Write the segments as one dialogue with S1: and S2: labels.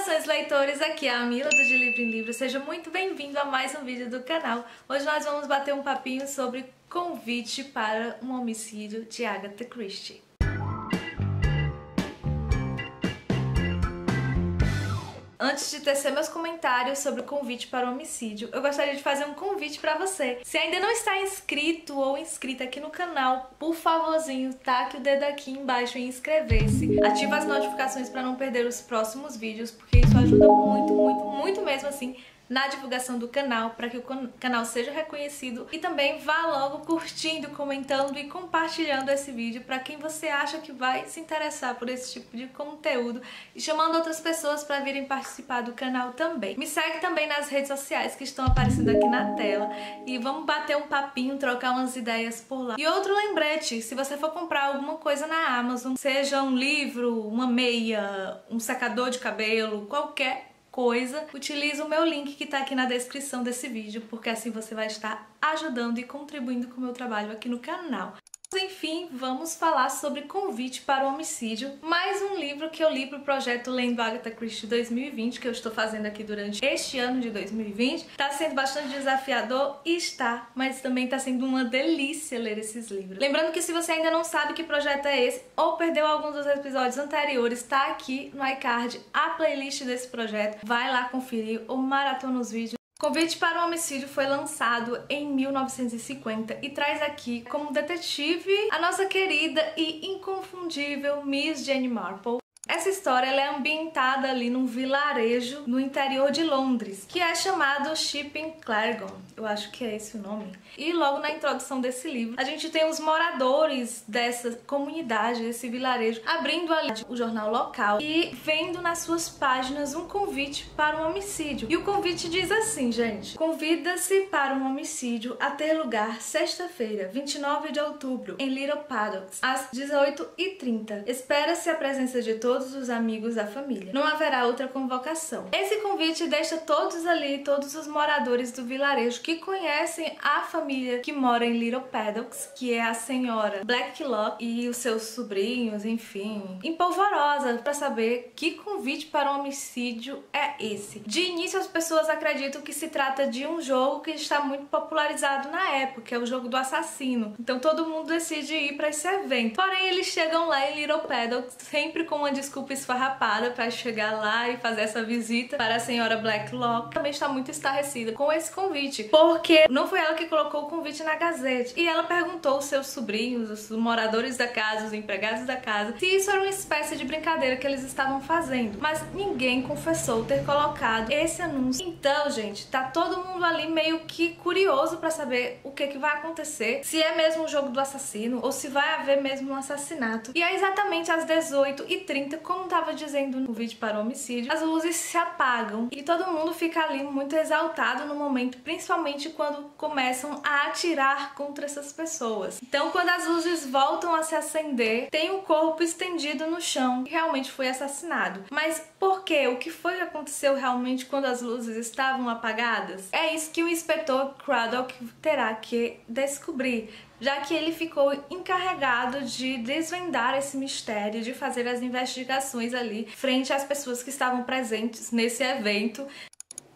S1: Saudações leitores, aqui é a Mila do De Livro em Livro, seja muito bem-vindo a mais um vídeo do canal. Hoje nós vamos bater um papinho sobre Convite para um Homicídio de Agatha Christie. Antes de tecer meus comentários sobre o Convite para o Homicídio, eu gostaria de fazer um convite para você. Se ainda não está inscrito ou inscrita aqui no canal, por favorzinho, taque o dedo aqui embaixo em inscrever-se. Ativa as notificações para não perder os próximos vídeos, porque isso ajuda muito mesmo assim na divulgação do canal, para que o canal seja reconhecido, e também vá logo curtindo, comentando e compartilhando esse vídeo para quem você acha que vai se interessar por esse tipo de conteúdo e chamando outras pessoas para virem participar do canal também. Me segue também nas redes sociais que estão aparecendo aqui na tela e vamos bater um papinho, trocar umas ideias por lá. E outro lembrete, se você for comprar alguma coisa na Amazon, seja um livro, uma meia, um secador de cabelo, qualquer coisa, utiliza o meu link que tá aqui na descrição desse vídeo, porque assim você vai estar ajudando e contribuindo com o meu trabalho aqui no canal. Enfim, vamos falar sobre Convite para o Homicídio, mais um livro que eu li pro projeto Lendo Agatha Christie 2020, que eu estou fazendo aqui durante este ano de 2020. Tá sendo bastante desafiador, mas também tá sendo uma delícia ler esses livros. Lembrando que se você ainda não sabe que projeto é esse, ou perdeu alguns dos episódios anteriores, tá aqui no iCard a playlist desse projeto. Vai lá conferir ou maratona os vídeos. Convite para o Homicídio foi lançado em 1950 e traz aqui como detetive a nossa querida e inconfundível Miss Jane Marple. Essa história ela é ambientada ali num vilarejo no interior de Londres, que é chamado Shipping Clergon, eu acho que é esse o nome. E logo na introdução desse livro, a gente tem os moradores dessa comunidade, desse vilarejo, abrindo ali o jornal local e vendo nas suas páginas um convite para um homicídio. E o convite diz assim, gente: convida-se para um homicídio a ter lugar sexta-feira, 29 de outubro, em Little Paddocks, às 18h30. Espera-se a presença de todos os amigos da família. Não haverá outra convocação. Esse convite deixa todos ali, todos os moradores do vilarejo que conhecem a família que mora em Little Paddocks, que é a senhora Blacklock e os seus sobrinhos, enfim, empolvorosa para saber que convite para um homicídio é esse. De início, as pessoas acreditam que se trata de um jogo que está muito popularizado na época, que é o jogo do assassino. Então todo mundo decide ir para esse evento. Porém, eles chegam lá em Little Paddocks sempre com uma desculpa esfarrapada para chegar lá e fazer essa visita para a senhora Blacklock. Também está muito estarrecida com esse convite, porque não foi ela que colocou o convite na Gazette. E ela perguntou aos seus sobrinhos, os moradores da casa, os empregados da casa, se isso era uma espécie de brincadeira que eles estavam fazendo. Mas ninguém confessou ter colocado esse anúncio. Então, gente, tá todo mundo ali meio que curioso para saber o que vai acontecer, se é mesmo o jogo do assassino ou se vai haver mesmo um assassinato. E é exatamente às 18h30, como estava dizendo no vídeo para o homicídio, as luzes se apagam e todo mundo fica ali muito exaltado no momento, principalmente quando começam a atirar contra essas pessoas. Então, quando as luzes voltam a se acender, tem um corpo estendido no chão que realmente foi assassinado. Mas por quê? O que foi que aconteceu realmente quando as luzes estavam apagadas? É isso que o inspetor Craddock terá que descobrir, já que ele ficou encarregado de desvendar esse mistério, de fazer as investigações ali frente às pessoas que estavam presentes nesse evento.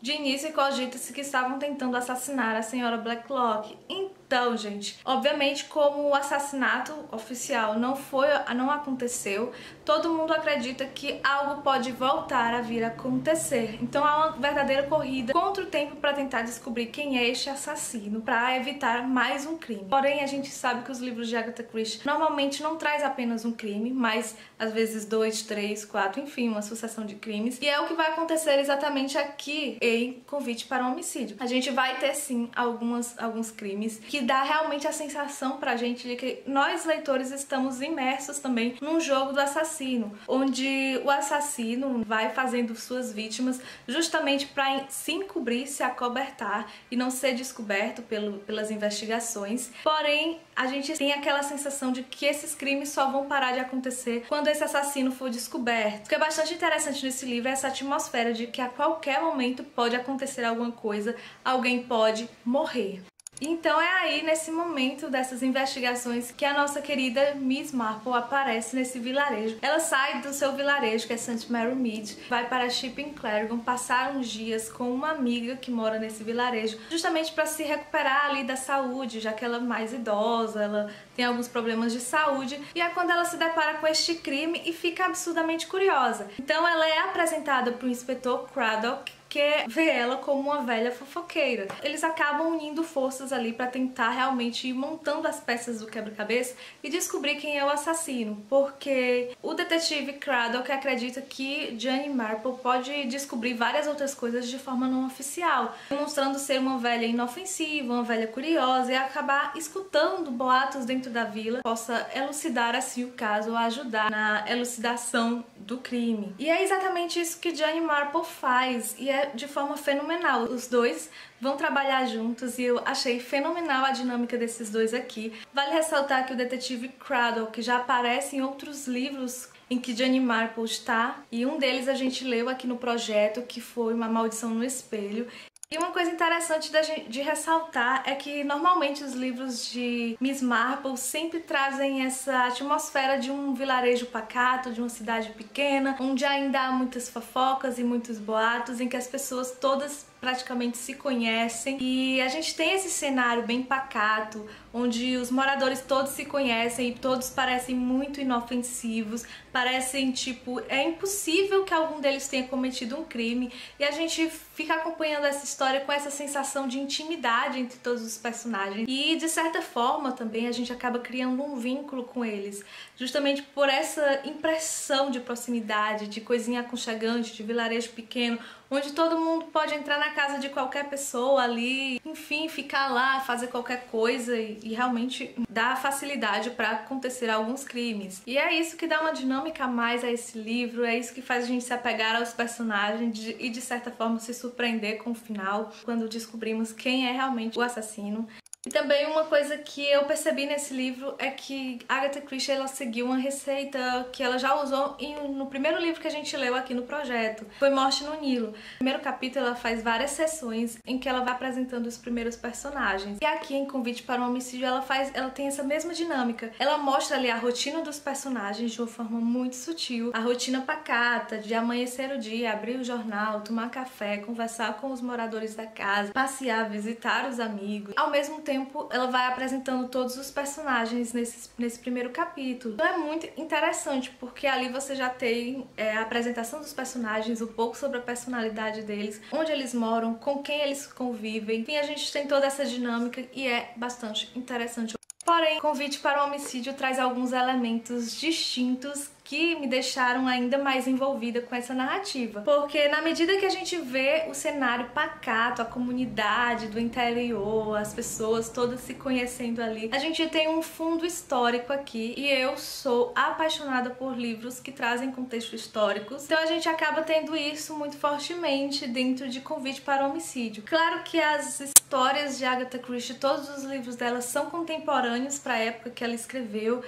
S1: De início, cogita-se que estavam tentando assassinar a senhora Blacklock. Então, gente, obviamente, como o assassinato oficial não aconteceu, todo mundo acredita que algo pode voltar a vir a acontecer. Então há uma verdadeira corrida contra o tempo para tentar descobrir quem é este assassino, para evitar mais um crime. Porém, a gente sabe que os livros de Agatha Christie normalmente não traz apenas um crime, mas às vezes 2, 3, 4, enfim, uma sucessão de crimes. E é o que vai acontecer exatamente aqui em Convite para um Homicídio. A gente vai ter sim alguns crimes que dá realmente a sensação pra gente de que nós, leitores, estamos imersos também num jogo do assassino, onde o assassino vai fazendo suas vítimas justamente para se encobrir, se acobertar e não ser descoberto pelas investigações. Porém, a gente tem aquela sensação de que esses crimes só vão parar de acontecer quando esse assassino for descoberto. O que é bastante interessante nesse livro é essa atmosfera de que a qualquer momento pode acontecer alguma coisa, alguém pode morrer. Então é aí, nesse momento dessas investigações, que a nossa querida Miss Marple aparece nesse vilarejo. Ela sai do seu vilarejo, que é St. Mary Mead, vai para Shipping Clergon, passar uns dias com uma amiga que mora nesse vilarejo, justamente para se recuperar ali da saúde, já que ela é mais idosa, ela tem alguns problemas de saúde, e é quando ela se depara com este crime e fica absurdamente curiosa. Então ela é apresentada para o inspetor Craddock, que vê ela como uma velha fofoqueira. Eles acabam unindo forças ali para tentar realmente ir montando as peças do quebra-cabeça e descobrir quem é o assassino, porque o detetive Craddock acredita que Jane Marple pode descobrir várias outras coisas de forma não oficial, demonstrando ser uma velha inofensiva, uma velha curiosa, e acabar escutando boatos dentro da vila, possa elucidar assim o caso ou ajudar na elucidação do crime. E é exatamente isso que Jane Marple faz, e é de forma fenomenal. Os dois vão trabalhar juntos e eu achei fenomenal a dinâmica desses dois aqui. Vale ressaltar que o detetive Craddock já aparece em outros livros em que Jane Marple está, e um deles a gente leu aqui no projeto, que foi Uma Maldição no Espelho. E uma coisa interessante de ressaltar é que normalmente os livros de Miss Marple sempre trazem essa atmosfera de um vilarejo pacato, de uma cidade pequena, onde ainda há muitas fofocas e muitos boatos, em que as pessoas todas praticamente se conhecem, e a gente tem esse cenário bem pacato, onde os moradores todos se conhecem e todos parecem muito inofensivos, parecem tipo, é impossível que algum deles tenha cometido um crime, e a gente fica acompanhando essa história com essa sensação de intimidade entre todos os personagens, e de certa forma também a gente acaba criando um vínculo com eles, justamente por essa impressão de proximidade, de coisinha aconchegante, de vilarejo pequeno, onde todo mundo pode entrar na casa de qualquer pessoa ali, enfim, ficar lá, fazer qualquer coisa e realmente dá facilidade para acontecer alguns crimes. E é isso que dá uma dinâmica a mais a esse livro, é isso que faz a gente se apegar aos personagens e de certa forma se surpreender com o final, quando descobrimos quem é realmente o assassino. E também uma coisa que eu percebi nesse livro é que Agatha Christie, ela seguiu uma receita que ela já usou no primeiro livro que a gente leu aqui no projeto, foi Morte no Nilo. No primeiro capítulo ela faz várias sessões em que ela vai apresentando os primeiros personagens. E aqui em Convite para um Homicídio ela tem essa mesma dinâmica. Ela mostra ali a rotina dos personagens de uma forma muito sutil, a rotina pacata de amanhecer o dia, abrir o jornal, tomar café, conversar com os moradores da casa, passear, visitar os amigos. Ao mesmo tempo, ela vai apresentando todos os personagens nesse primeiro capítulo. Então é muito interessante, porque ali você já tem a apresentação dos personagens, um pouco sobre a personalidade deles, onde eles moram, com quem eles convivem. Enfim, a gente tem toda essa dinâmica e é bastante interessante. Porém, Convite para o Homicídio traz alguns elementos distintos que me deixaram ainda mais envolvida com essa narrativa. Porque na medida que a gente vê o cenário pacato, a comunidade do interior, as pessoas todas se conhecendo ali, a gente tem um fundo histórico aqui, e eu sou apaixonada por livros que trazem contextos históricos, então a gente acaba tendo isso muito fortemente dentro de Convite para o Homicídio. Claro que as histórias de Agatha Christie, todos os livros dela são contemporâneos para a época que ela escreveu.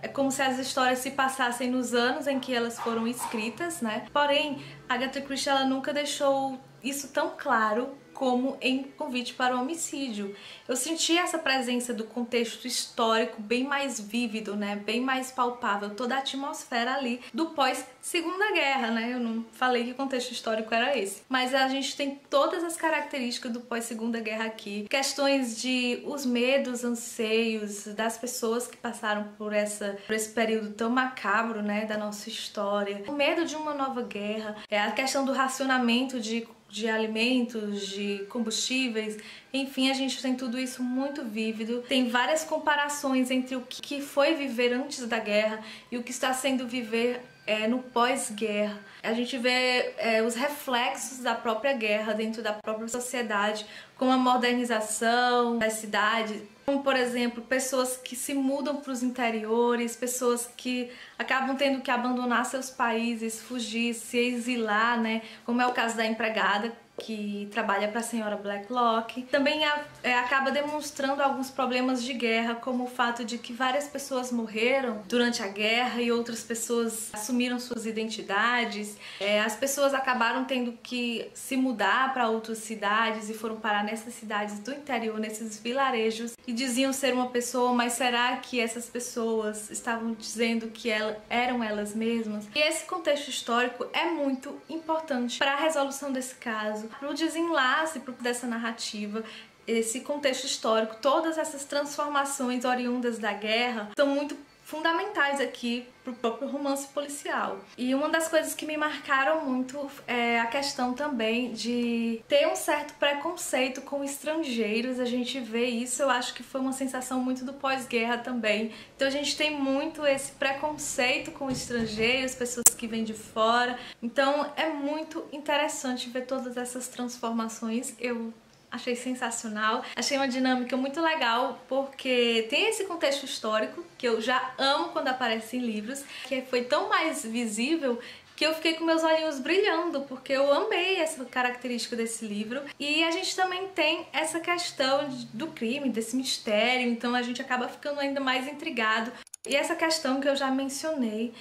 S1: É como se as histórias se passassem nos anos em que elas foram escritas, né? Porém, Agatha Christie, ela nunca deixou isso tão claro como em Convite para o Homicídio. Eu senti essa presença do contexto histórico bem mais vívido, né? Bem mais palpável, toda a atmosfera ali do pós-Segunda Guerra, né? Eu não falei que o contexto histórico era esse, mas a gente tem todas as características do pós-Segunda Guerra aqui, questões de os medos, anseios das pessoas que passaram por esse período tão macabro, né, da nossa história, o medo de uma nova guerra, a questão do racionamento de alimentos, de combustíveis, enfim, a gente tem tudo isso muito vívido. Tem várias comparações entre o que foi viver antes da guerra e o que está sendo viver no pós-guerra. A gente vê os reflexos da própria guerra dentro da própria sociedade, com a modernização das cidades, como, por exemplo, pessoas que se mudam para os interiores, pessoas que acabam tendo que abandonar seus países, fugir, se exilar, né? Como é o caso da empregada, que trabalha para a senhora Blacklock. Também acaba demonstrando alguns problemas de guerra, como o fato de que várias pessoas morreram durante a guerra e outras pessoas assumiram suas identidades. As pessoas acabaram tendo que se mudar para outras cidades e foram parar nessas cidades do interior, nesses vilarejos, e diziam ser uma pessoa, mas será que essas pessoas estavam dizendo que eram elas mesmas? E esse contexto histórico é muito importante para a resolução desse caso, para o desenlace dessa narrativa. Esse contexto histórico, todas essas transformações oriundas da guerra são muito fundamentais aqui pro próprio romance policial. E uma das coisas que me marcaram muito é a questão também de ter um certo preconceito com estrangeiros. A gente vê isso, eu acho que foi uma sensação muito do pós-guerra também. Então a gente tem muito esse preconceito com estrangeiros, pessoas que vêm de fora. Então é muito interessante ver todas essas transformações. Eu achei sensacional, achei uma dinâmica muito legal, porque tem esse contexto histórico, que eu já amo quando aparece em livros, que foi tão mais visível que eu fiquei com meus olhinhos brilhando, porque eu amei essa característica desse livro. E a gente também tem essa questão do crime, desse mistério, então a gente acaba ficando ainda mais intrigado. E essa questão que eu já mencionei,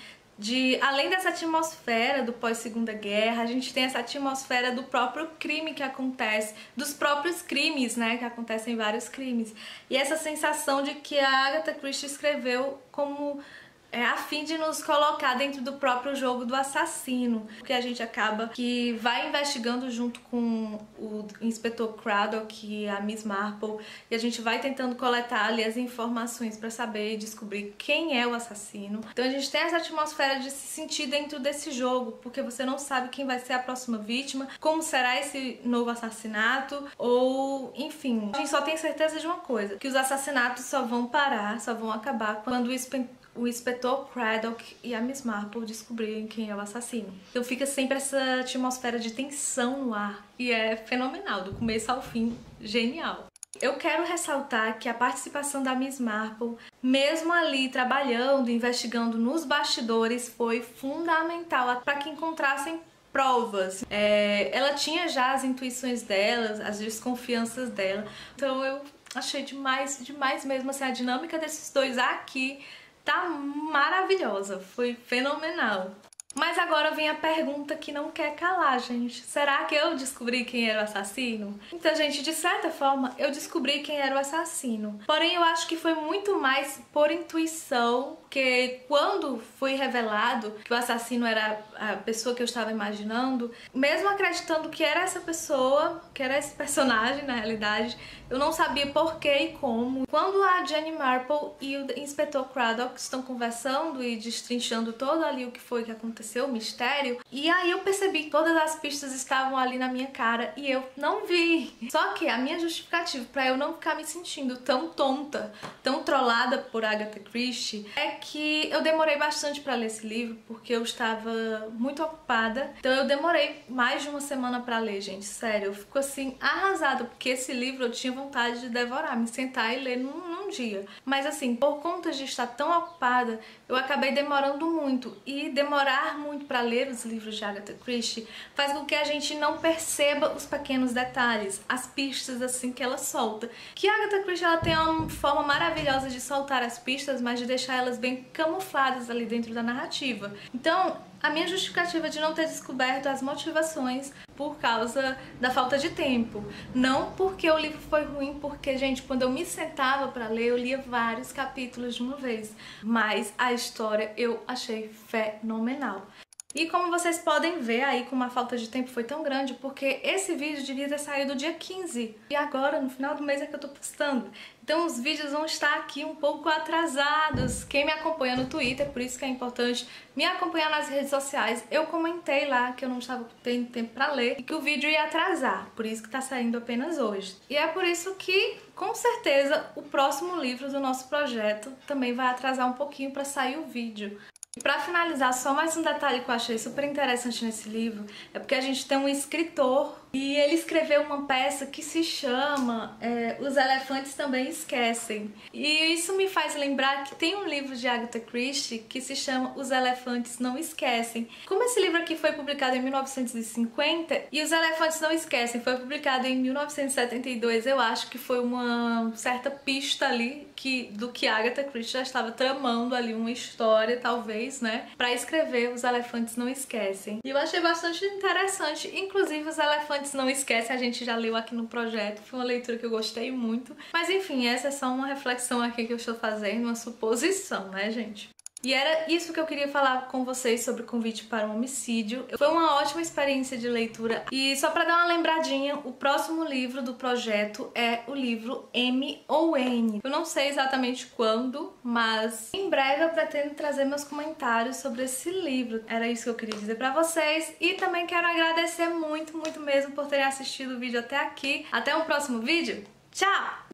S1: além dessa atmosfera do pós-Segunda Guerra, a gente tem essa atmosfera do próprio crime que acontece, dos próprios crimes, né, que acontecem vários crimes. E essa sensação de que a Agatha Christie escreveu como a fim de nos colocar dentro do próprio jogo do assassino, porque a gente acaba que vai investigando junto com o inspetor Craddock e a Miss Marple, e a gente vai tentando coletar ali as informações para saber e descobrir quem é o assassino. Então a gente tem essa atmosfera de se sentir dentro desse jogo, porque você não sabe quem vai ser a próxima vítima, como será esse novo assassinato, ou enfim, a gente só tem certeza de uma coisa, que os assassinatos só vão parar, só vão acabar quando o inspetor Craddock e a Miss Marple descobrirem quem é o assassino. Então fica sempre essa atmosfera de tensão no ar, e é fenomenal, do começo ao fim, genial. Eu quero ressaltar que a participação da Miss Marple, mesmo ali trabalhando, investigando nos bastidores, foi fundamental para que encontrassem provas. Ela tinha já as intuições dela, as desconfianças dela, então eu achei demais mesmo, assim, a dinâmica desses dois aqui tá maravilhosa, foi fenomenal. Mas agora vem a pergunta que não quer calar, gente. Será que eu descobri quem era o assassino? Então, gente, de certa forma, eu descobri quem era o assassino. Porém, eu acho que foi muito mais por intuição, porque quando foi revelado que o assassino era a pessoa que eu estava imaginando, mesmo acreditando que era essa pessoa, que era esse personagem, na realidade, eu não sabia por que e como. Quando a Jenny Marple e o inspetor Craddock estão conversando e destrinchando todo ali o que foi que aconteceu, o mistério, e aí eu percebi que todas as pistas estavam ali na minha cara e eu não vi. Só que a minha justificativa para eu não ficar me sentindo tão tonta, tão trollada por Agatha Christie, é que eu demorei bastante para ler esse livro, porque eu estava muito ocupada. Então eu demorei mais de uma semana para ler, gente, sério. Eu fico assim arrasada, porque esse livro eu tinha vontade de devorar, me sentar e ler num dia. Mas assim, por conta de estar tão ocupada, eu acabei demorando muito. E demorar muito para ler os livros de Agatha Christie faz com que a gente não perceba os pequenos detalhes, as pistas assim que ela solta. Que a Agatha Christie, ela tem uma forma maravilhosa de soltar as pistas, mas de deixar elas bem camufladas ali dentro da narrativa. Então, a minha justificativa de não ter descoberto as motivações por causa da falta de tempo. Não porque o livro foi ruim, porque, gente, quando eu me sentava para ler, eu lia vários capítulos de uma vez. Mas a história eu achei fenomenal. E como vocês podem ver aí, como a falta de tempo foi tão grande, porque esse vídeo devia ter saído dia 15. E agora, no final do mês, é que eu tô postando. Então os vídeos vão estar aqui um pouco atrasados. Quem me acompanha no Twitter, por isso que é importante me acompanhar nas redes sociais, eu comentei lá que eu não estava tendo tempo pra ler e que o vídeo ia atrasar, por isso que tá saindo apenas hoje. E é por isso que, com certeza, o próximo livro do nosso projeto também vai atrasar um pouquinho pra sair o vídeo. Pra finalizar, só mais um detalhe que eu achei super interessante nesse livro é porque a gente tem um escritor e ele escreveu uma peça que se chama Os Elefantes Também Esquecem. E isso me faz lembrar que tem um livro de Agatha Christie que se chama Os Elefantes Não Esquecem. Como esse livro aqui foi publicado em 1950 e Os Elefantes Não Esquecem foi publicado em 1972, eu acho que foi uma certa pista ali do que Agatha Christie já estava tramando ali uma história, talvez, né, pra escrever Os Elefantes Não Esquecem. E eu achei bastante interessante, inclusive Os Elefantes Não Esquecem a gente já leu aqui no projeto, foi uma leitura que eu gostei muito. Mas enfim, essa é só uma reflexão aqui que eu estou fazendo, uma suposição, né, gente? E era isso que eu queria falar com vocês sobre Convite para um Homicídio. Foi uma ótima experiência de leitura. E só para dar uma lembradinha, o próximo livro do projeto é o livro M ou N. Eu não sei exatamente quando, mas em breve eu pretendo trazer meus comentários sobre esse livro. Era isso que eu queria dizer para vocês. E também quero agradecer muito, muito mesmo por terem assistido o vídeo até aqui. Até o próximo vídeo. Tchau!